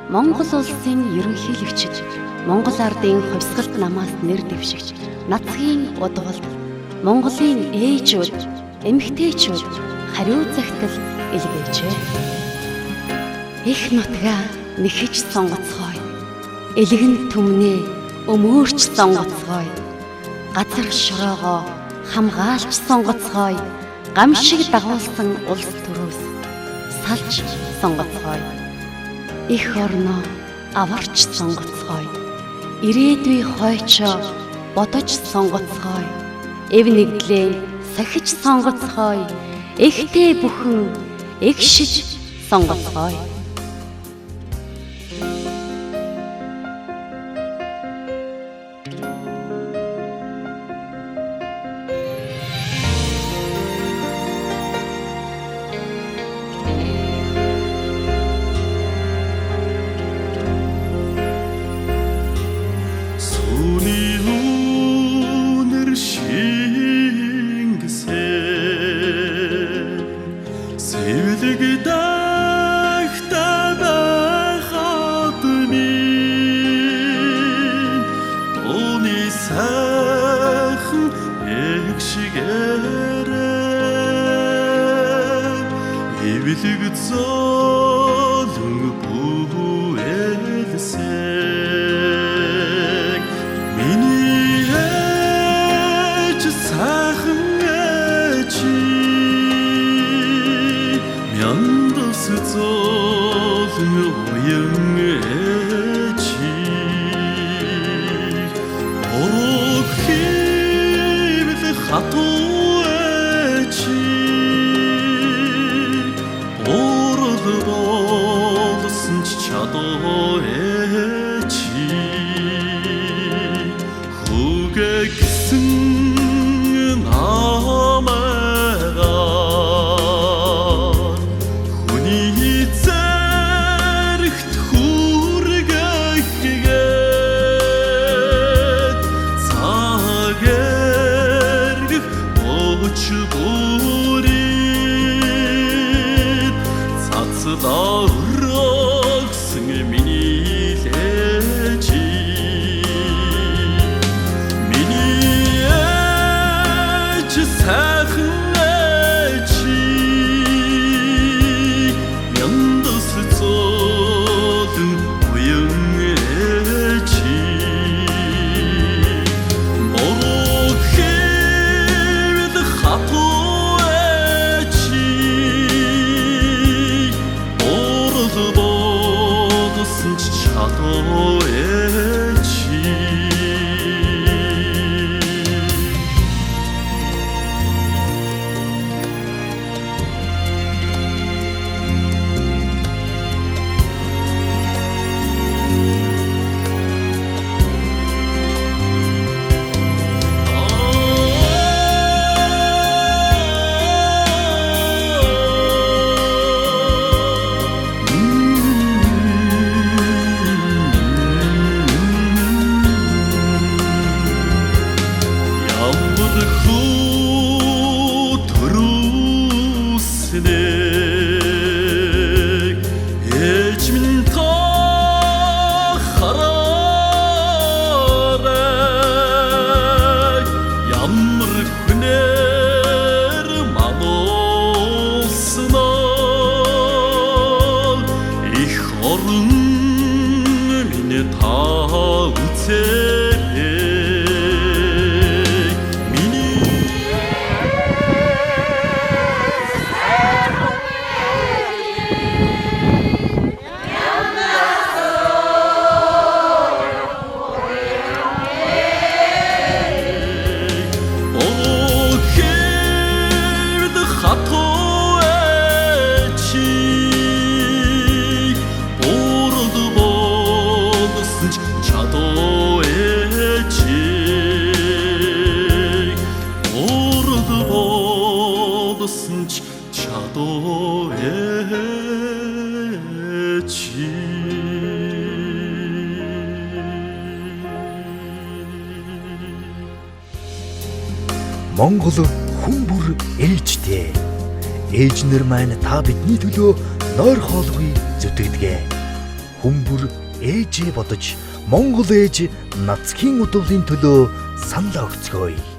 Монгол улсын ерөнхийлөгчид Монгол ардын хувьсгалт намаас нэр дэвшигч нацгийн удвалд Монголын ээжүүд, эмэгтэйчүүд хариу захидал илгээжээ. Их нутгаа нэхэж сонгоцгоё. Элгэн түмнээ өмөөрч сонгоцгоё. Газар шороогоо хамгаалж сонгоцгоё. Гам шиг дагуулсан улс төрөөс салж сонгоцгоё. Их орноо аварч сонгоцгоё. Ирээдүй хойчоо бодож сонгоцгоё. Эв нэгдлээ сахиж сонгоцгоё. Эхтэй бүхэн эгшиж сонгоцгоё. Монгол хүн бүр ээлжтэй. Ээж нар маань та бидний төлөө нойр хоолгүй зүтгэдэг. Хүмбэр ээжээ бодож Монгол ээж Нацхийн удвалын төлөө санал өгцгөөе.